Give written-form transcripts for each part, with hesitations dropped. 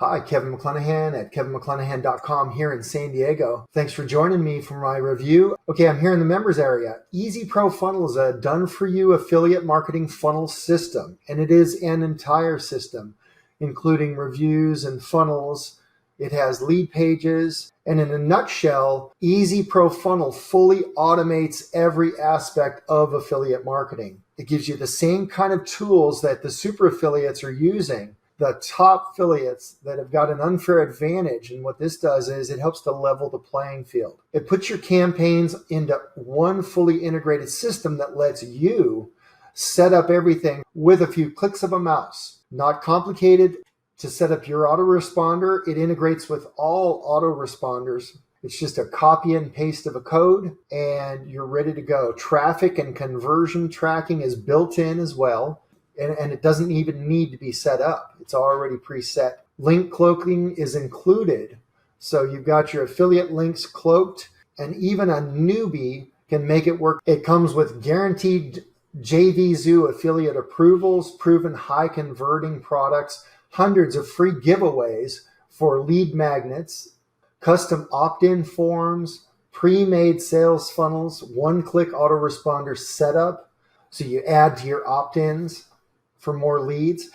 Hi, Kevin McClenahan at kevinmcclenahan.com here in San Diego. Thanks for joining me for my review. Okay, I'm here in the members area. Easy Pro Funnel is a done-for-you affiliate marketing funnel system, and it is an entire system, including reviews and funnels. It has lead pages, and in a nutshell, Easy Pro Funnel fully automates every aspect of affiliate marketing. It gives you the same kind of tools that the super affiliates are using, the top affiliates that have got an unfair advantage. And what this does is it helps to level the playing field. It puts your campaigns into one fully integrated system that lets you set up everything with a few clicks of a mouse. Not complicated to set up your autoresponder. It integrates with all autoresponders. It's just a copy and paste of a code and you're ready to go. Traffic and conversion tracking is built in as well. And it doesn't even need to be set up. It's already preset. Link cloaking is included. So you've got your affiliate links cloaked, and even a newbie can make it work. It comes with guaranteed JVZoo affiliate approvals, proven high converting products, hundreds of free giveaways for lead magnets, custom opt-in forms, pre-made sales funnels, one-click autoresponder setup. So you add to your opt-ins for more leads,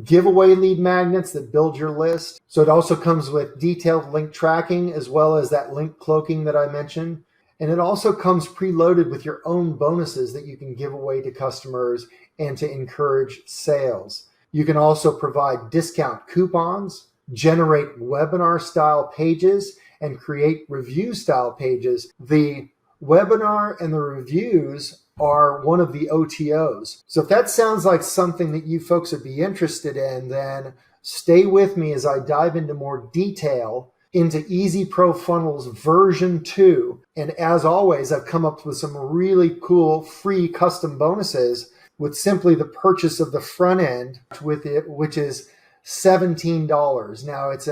giveaway lead magnets that build your list. So it also comes with detailed link tracking as well as that link cloaking that I mentioned. And it also comes preloaded with your own bonuses that you can give away to customers and to encourage sales. You can also provide discount coupons, generate webinar style pages, and create review style pages. The webinar and the reviews are one of the OTOs. So if that sounds like something that you folks would be interested in, then stay with me as I dive into more detail into Easy Pro Funnels version 2. And as always, I've come up with some really cool free custom bonuses with simply the purchase of the front end with it, which is $17. Now it's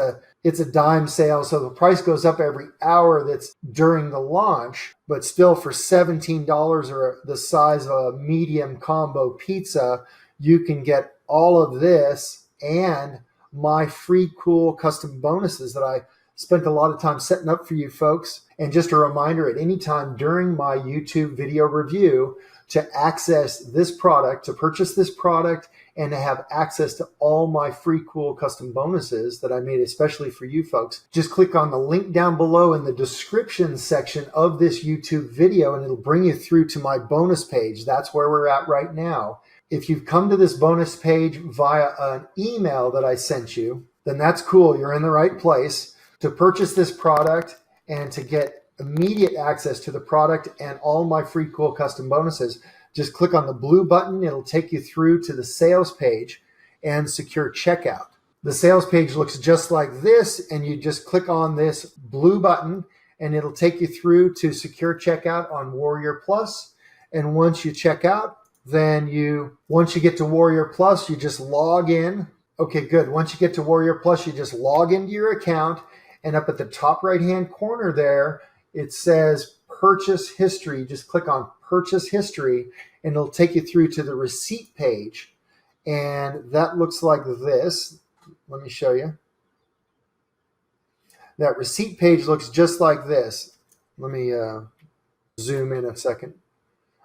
a dime sale, so the price goes up every hour that's during the launch, but still for $17 or the size of a medium combo pizza, you can get all of this and my free cool custom bonuses that I spent a lot of time setting up for you folks. And just a reminder, at any time during my YouTube video review, to access this product, to purchase this product, and to have access to all my free cool custom bonuses that I made especially for you folks, just click on the link down below in the description section of this YouTube video and it'll bring you through to my bonus page. That's where we're at right now. If you've come to this bonus page via an email that I sent you, then that's cool. You're in the right place to purchase this product and to get immediate access to the product and all my free cool custom bonuses. Just click on the blue button. It'll take you through to the sales page and secure checkout. The sales page looks just like this, and you just click on this blue button and it'll take you through to secure checkout on Warrior Plus. And once you check out, then once you get to Warrior Plus, you just log in. Okay, good. Once you get to Warrior Plus, you just log into your account, and up at the top right-hand corner there, it says purchase history. Just click on purchase history and it'll take you through to the receipt page. And that looks like this. Let me show you. That receipt page looks just like this. Let me zoom in a second.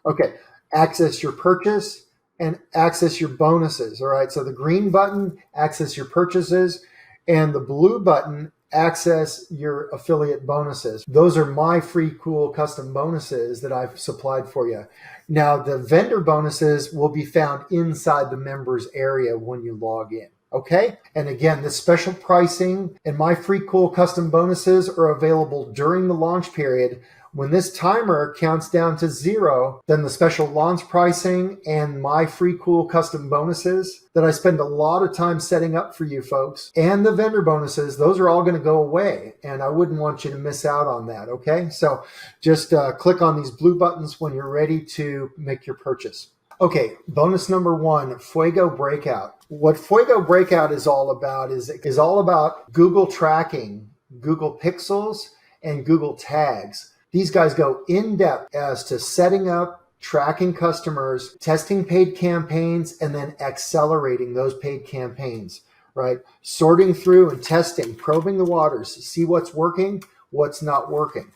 Okay, access your purchase and access your bonuses. All right, so the green button, access your purchases, and the blue button, access your affiliate bonuses. Those are my free cool custom bonuses that I've supplied for you. Now the vendor bonuses will be found inside the members area when you log in. Okay. And again, the special pricing and my free cool custom bonuses are available during the launch period. When this timer counts down to 0, then the special launch pricing and my free cool custom bonuses that I spend a lot of time setting up for you folks and the vendor bonuses, those are all going to go away. And I wouldn't want you to miss out on that. Okay. So just click on these blue buttons when you're ready to make your purchase. Okay. Bonus number 1, Fuego Breakout. What Fuego Breakout is all about is all about Google tracking, Google Pixels, and Google Tags. These guys go in depth as to setting up, tracking customers, testing paid campaigns, and then accelerating those paid campaigns. right? Sorting through and testing, probing the waters, see what's working, what's not working,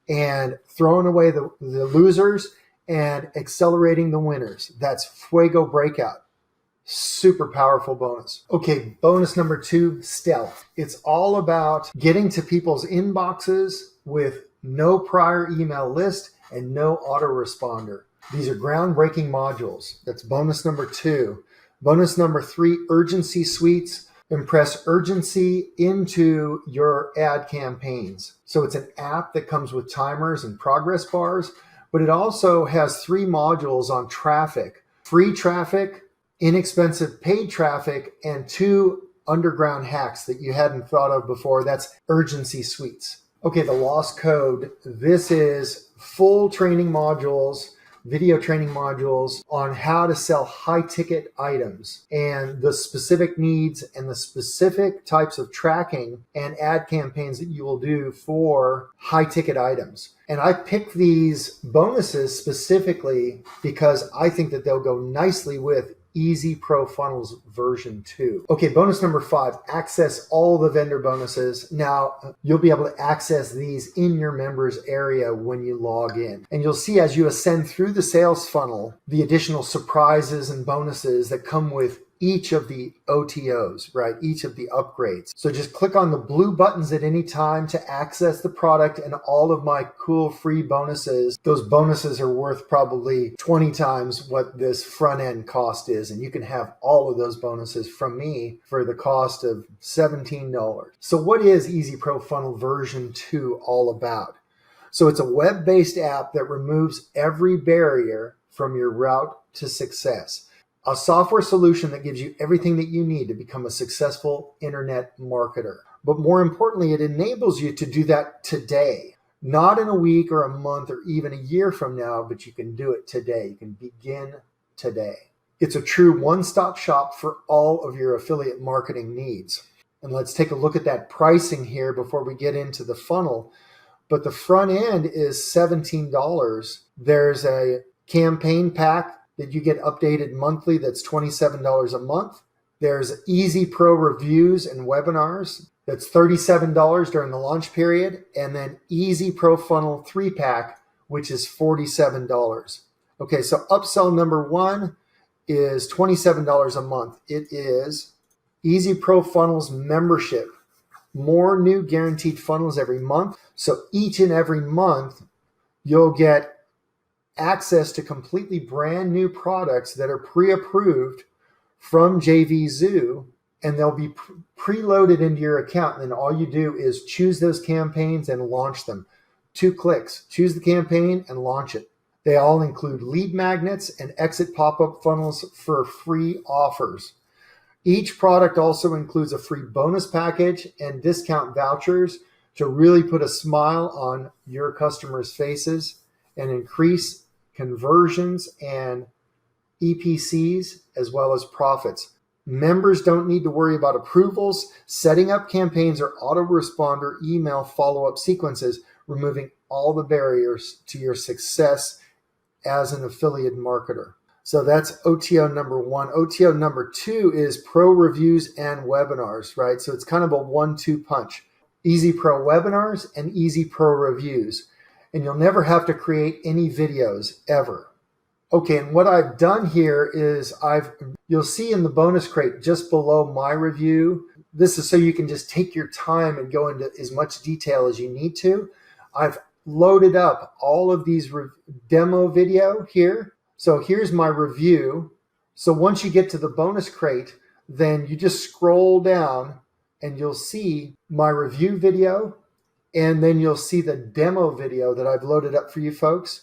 and throwing away the losers and accelerating the winners. That's Fuego Breakout. Super powerful bonus. Okay, bonus number 2, stealth. It's all about getting to people's inboxes with no prior email list and no autoresponder. These are groundbreaking modules. That's bonus number 2. Bonus number 3, urgency suites. Impress urgency into your ad campaigns. So it's an app that comes with timers and progress bars, but it also has 3 modules on traffic: free traffic, inexpensive paid traffic, and 2 underground hacks that you hadn't thought of before. That's urgency suites. Okay, the lost code. This is full training modules, video training modules on how to sell high ticket items and the specific needs and the specific types of tracking and ad campaigns that you will do for high ticket items. And I picked these bonuses specifically because I think that they'll go nicely with Easy Pro Funnels version 2. Okay, bonus number 5, access all the vendor bonuses. Now, you'll be able to access these in your members area when you log in. And you'll see as you ascend through the sales funnel, the additional surprises and bonuses that come with each of the OTOs, right? Each of the upgrades. So just click on the blue buttons at any time to access the product and all of my cool free bonuses. Those bonuses are worth probably 20 times what this front end cost is. And you can have all of those bonuses from me for the cost of $17. So what is Easy Pro Funnel version 2 all about? So it's a web-based app that removes every barrier from your route to success. A software solution that gives you everything that you need to become a successful internet marketer. But more importantly, it enables you to do that today, not in a week or a month or even a year from now, but you can do it today. You can begin today. It's a true one-stop shop for all of your affiliate marketing needs. And let's take a look at that pricing here before we get into the funnel. But the front end is $17. There's a campaign pack that you get updated monthly. That's $27 a month. There's Easy Pro reviews and webinars. That's $37 during the launch period. And then Easy Pro Funnel 3-pack, which is $47. Okay, so upsell number 1 is $27 a month. It is Easy Pro Funnels membership. More new guaranteed funnels every month. So each and every month, you'll get access to completely brand new products that are pre-approved from JVZoo, and they'll be preloaded into your account. And then all you do is choose those campaigns and launch them. 2 clicks, choose the campaign and launch it. They all include lead magnets and exit pop-up funnels for free offers. Each product also includes a free bonus package and discount vouchers to really put a smile on your customers' faces and increase conversions and EPCs as well as profits. Members don't need to worry about approvals, setting up campaigns, or autoresponder email follow-up sequences, removing all the barriers to your success as an affiliate marketer. So that's OTO number 1. OTO number 2 is Pro Reviews and Webinars, right? So it's kind of a 1-2 punch. Easy Pro Webinars and Easy Pro Reviews. And you'll never have to create any videos ever. Okay, and what I've done here is you'll see in the bonus crate just below my review, this is so you can just take your time and go into as much detail as you need to. I've loaded up all of these demo video here. So here's my review. So once you get to the bonus crate, then you just scroll down and you'll see my review video. And then you'll see the demo video that I've loaded up for you folks.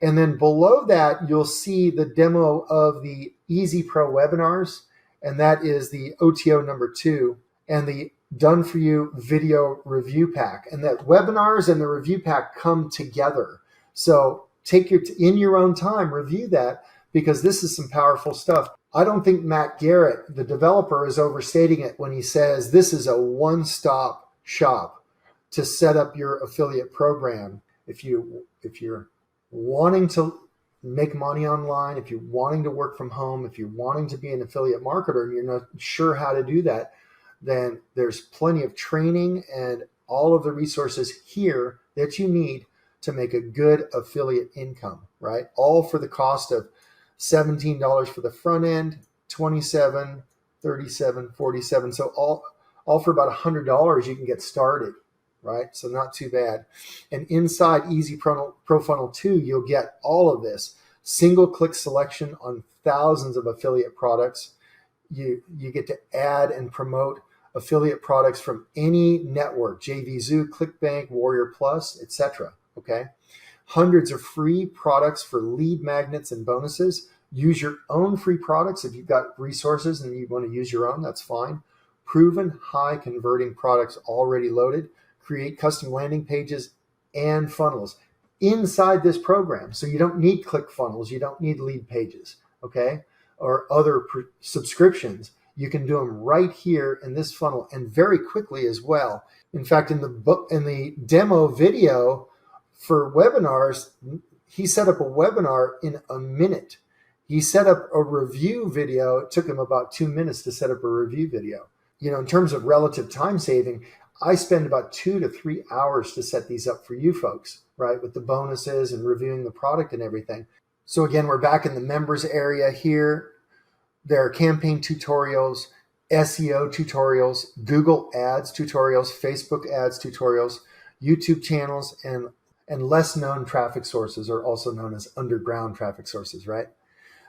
And then below that, you'll see the demo of the Easy Pro webinars. And that is the OTO number 2 and the Done For You video review pack. And that webinars and the review pack come together. So in your own time, review that because this is some powerful stuff. I don't think Matt Garrett, the developer, is overstating it when he says this is a one-stop shop to set up your affiliate program. If you're wanting to make money online, if you're wanting to work from home, if you're wanting to be an affiliate marketer and you're not sure how to do that, then there's plenty of training and all of the resources here that you need to make a good affiliate income, right? All for the cost of $17 for the front end, $27, $37, $47. So all for about $100 you can get started, right? So not too bad. And inside Easy Pro Funnel 2, you'll get all of this. Single click selection on thousands of affiliate products. You get to add and promote affiliate products from any network, JVZoo, Clickbank, Warrior Plus, etc. Okay, hundreds of free products for lead magnets and bonuses. Use your own free products. If you've got resources and you want to use your own, that's fine. Proven high converting products already loaded. Create custom landing pages and funnels inside this program. So you don't need ClickFunnels. You don't need lead pages, okay, or other subscriptions. You can do them right here in this funnel and very quickly as well. In fact, in the demo video for webinars, he set up a webinar in a minute. He set up a review video. It took him about 2 minutes to set up a review video. You know, in terms of relative time saving, I spend about 2 to 3 hours to set these up for you folks, right? With the bonuses and reviewing the product and everything. So again, we're back in the members area here. There are campaign tutorials, SEO tutorials, Google Ads tutorials, Facebook Ads tutorials, YouTube channels, and less known traffic sources are also known as underground traffic sources, right?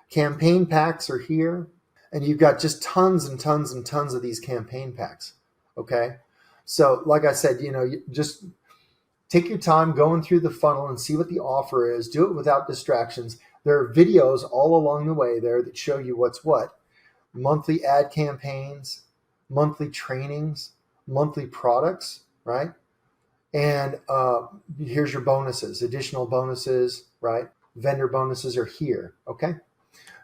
Campaign packs are here, and you've got just tons and tons and tons of these campaign packs, okay? So like I said, you know, you just take your time going through the funnel and see what the offer is. Do it without distractions. There are videos all along the way there that show you what's what. Monthly ad campaigns, monthly trainings, monthly products, right? And here's your bonuses, additional bonuses, right? Vendor bonuses are here, okay?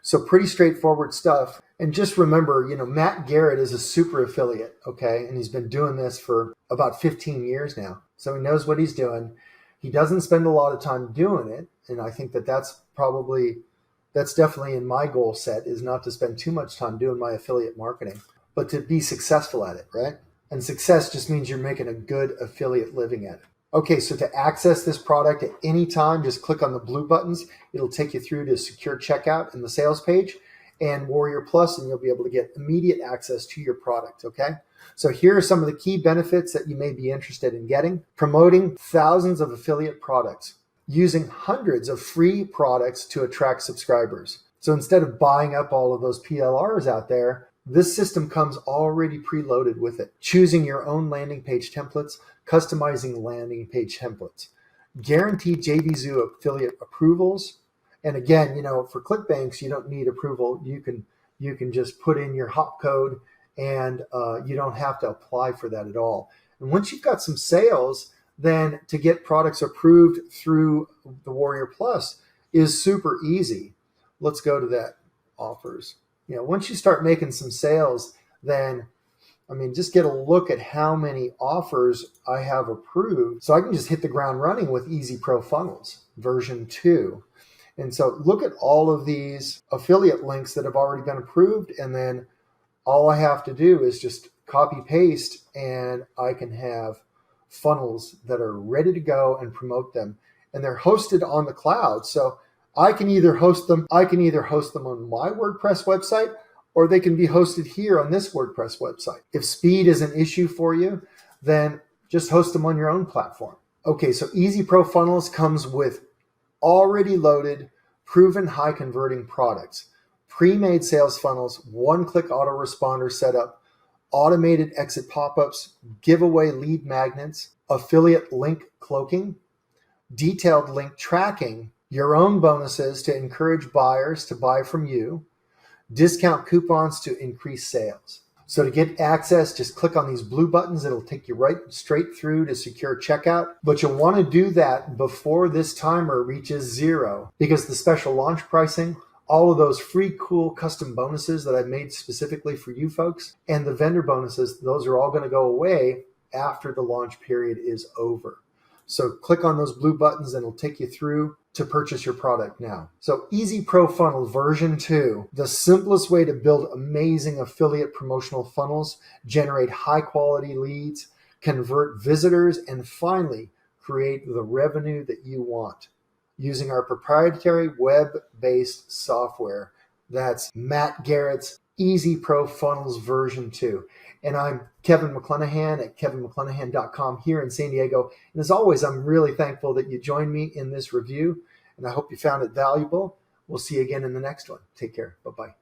So pretty straightforward stuff. And just remember, you know, Matt Garrett is a super affiliate, okay? And he's been doing this for about 15 years now. So he knows what he's doing. He doesn't spend a lot of time doing it. And I think that's definitely in my goal set, is not to spend too much time doing my affiliate marketing, but to be successful at it, right? And success just means you're making a good affiliate living at it. Okay, so to access this product at any time, just click on the blue buttons. It'll take you through to secure checkout in the sales page and Warrior Plus, and you'll be able to get immediate access to your product, okay? So here are some of the key benefits that you may be interested in getting. Promoting thousands of affiliate products, using hundreds of free products to attract subscribers. So instead of buying up all of those PLRs out there, this system comes already preloaded with it. Choosing your own landing page templates, customizing landing page templates. Guaranteed JVZoo affiliate approvals. And again, you know, for ClickBanks, you don't need approval. You can just put in your hop code and you don't have to apply for that at all. And once you've got some sales, then to get products approved through the Warrior Plus is super easy. Let's go to that offers. You know, once you start making some sales, then, I mean, just get a look at how many offers I have approved. So I can just hit the ground running with Easy Pro Funnels version 2. And so look at all of these affiliate links that have already been approved. And then all I have to do is just copy paste, and I can have funnels that are ready to go and promote them. And they're hosted on the cloud. So I can either host them on my WordPress website, or they can be hosted here on this WordPress website. If speed is an issue for you, then just host them on your own platform. Okay, so Easy Pro Funnels comes with already loaded, proven high converting products, pre-made sales funnels, one-click autoresponder setup, automated exit pop-ups, giveaway lead magnets, affiliate link cloaking, detailed link tracking, your own bonuses to encourage buyers to buy from you, discount coupons to increase sales. So to get access, just click on these blue buttons. It'll take you right straight through to secure checkout. But you'll want to do that before this timer reaches 0, because the special launch pricing, all of those free, cool custom bonuses that I've made specifically for you folks, and the vendor bonuses, those are all going to go away after the launch period is over. So click on those blue buttons and it'll take you through to purchase your product now. So Easy Pro Funnel version 2, the simplest way to build amazing affiliate promotional funnels, generate high quality leads, convert visitors, and finally create the revenue that you want using our proprietary web-based software. That's Matt Garrett's Easy Pro Funnels version 2. And I'm Kevin McClenahan at kevinmcclenahan.com here in San Diego. And as always, I'm really thankful that you joined me in this review, and I hope you found it valuable. We'll see you again in the next one. Take care. Bye-bye.